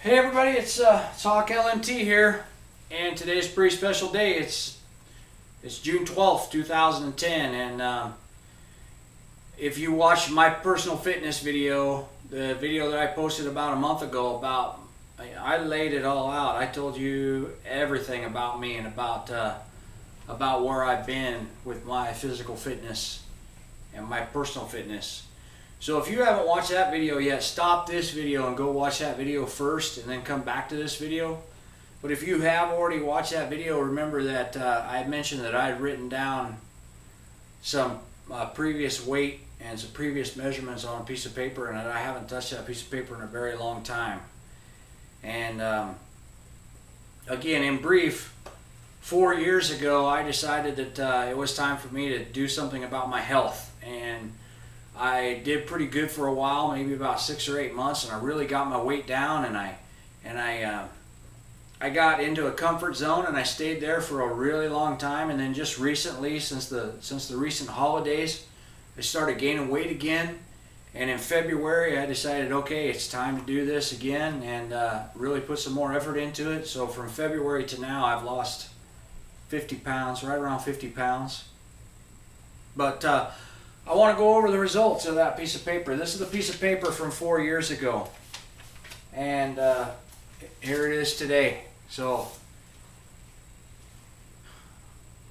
Hey everybody, it's Hawk LMT here, and today's a pretty special day. It's June 12th, 2010, and if you watch my personal fitness video, the video that I posted about a month ago, I laid it all out. I told you everything about me and about where I've been with my physical fitness and my personal fitness. So if you haven't watched that video yet, stop this video and go watch that video first and then come back to this video. But if you have already watched that video, remember that I had mentioned that I had written down some previous weight and some previous measurements on a piece of paper, and that I haven't touched that piece of paper in a very long time. And again, in brief, 4 years ago I decided that it was time for me to do something about my health, and I did pretty good for a while, maybe about 6 or 8 months, and I really got my weight down, and I got into a comfort zone, and I stayed there for a really long time. And then just recently, since the recent holidays, I started gaining weight again. And in February I decided, okay, it's time to do this again, and really put some more effort into it. So from February to now I've lost 50 pounds, right around 50 pounds. But I want to go over the results of that piece of paper. This is the piece of paper from 4 years ago, and here it is today. So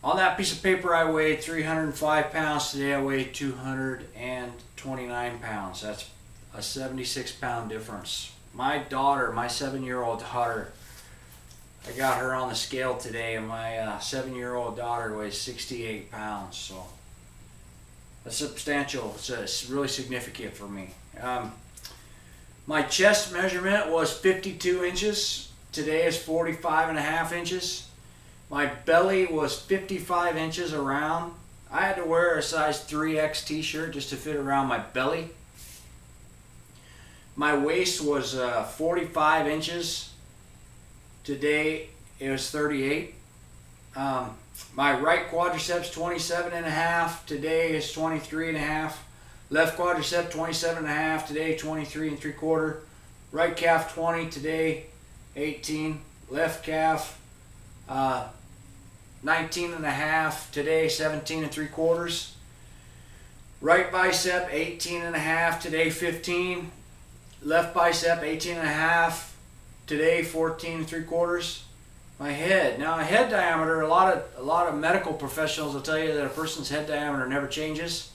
on that piece of paper I weighed 305 pounds. Today I weigh 229 pounds. That's a 76-pound difference. My daughter, my 7-year-old daughter, I got her on the scale today, and my 7-year-old daughter weighs 68 pounds. So that's substantial. It's really significant for me. My chest measurement was 52 inches. Today is 45.5 inches. My belly was 55 inches around. I had to wear a size 3X t-shirt just to fit around my belly. My waist was 45 inches. Today it was 38. My right quadriceps 27.5. Today is 23.5. Left quadricep 27.5. Today 23.75. Right calf 20. Today 18. Left calf 19.5. Today 17.75. Right bicep 18.5. Today 15. Left bicep 18.5. Today 14.75. My head. Now, a head diameter, a lot of medical professionals will tell you that a person's head diameter never changes.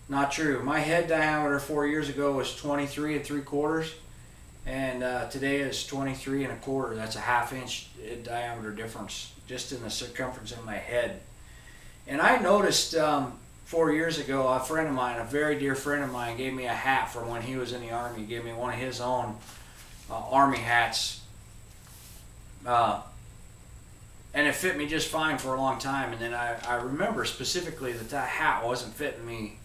Not true. My head diameter 4 years ago was 23.75, and today is 23.25. That's a ½ inch diameter difference just in the circumference of my head. And I noticed 4 years ago, a friend of mine, a very dear friend of mine, gave me a hat from when he was in the Army. He gave me one of his own Army hats. And it fit me just fine for a long time. And then I remember specifically that hat wasn't fitting me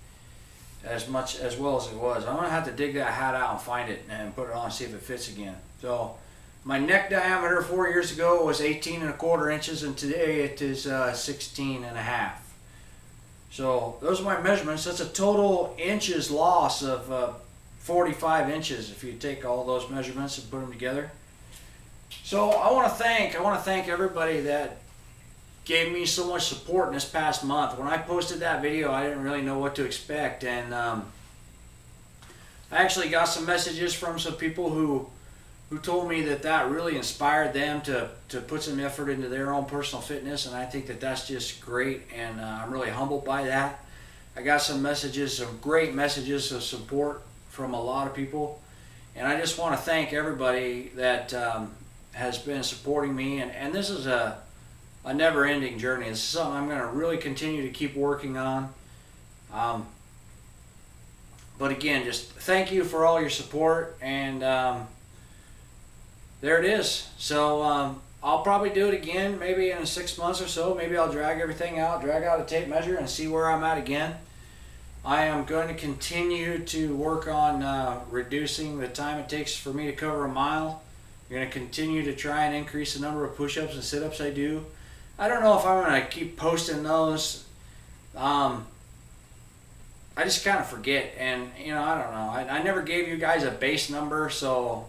as well as it was. I'm going to have to dig that hat out and find it and put it on and see if it fits again. So my neck diameter 4 years ago was 18.25 inches, and today it is 16.5. So those are my measurements. That's a total inches loss of 45 inches if you take all those measurements and put them together. So I want to thank everybody that gave me so much support in this past month. When I posted that video, I didn't really know what to expect, and I actually got some messages from some people who told me that really inspired them to put some effort into their own personal fitness, and I think that that's just great, and I'm really humbled by that. I got some messages, some great messages of support from a lot of people, and I just want to thank everybody that has been supporting me, and this is a never-ending journey. This is something I'm going to really continue to keep working on. But again, just thank you for all your support, and there it is. So I'll probably do it again maybe in 6 months or so. Maybe I'll drag everything out, drag out a tape measure, and see where I'm at again. I am going to continue to work on reducing the time it takes for me to cover a mile. I'm going to continue to try and increase the number of push-ups and sit-ups I do. I don't know if I'm going to keep posting those. I just kind of forget, and I don't know. I never gave you guys a base number, so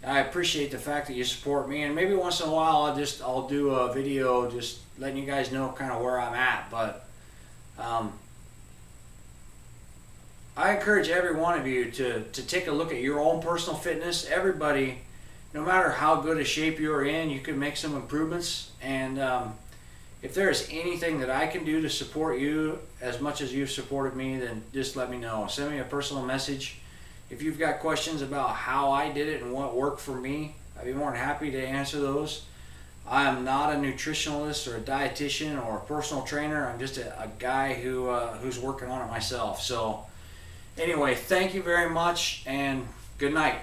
I appreciate the fact that you support me, and maybe once in a while I'll do a video just letting you guys know kind of where I'm at. But I encourage every one of you to take a look at your own personal fitness. Everybody, no matter how good a shape you're in, you can make some improvements. And if there is anything that I can do to support you as much as you've supported me, then just let me know. Send me a personal message. If you've got questions about how I did it and what worked for me, I'd be more than happy to answer those. I'm not a nutritionalist or a dietitian or a personal trainer. I'm just a guy who's working on it myself. So anyway, thank you very much, and good night.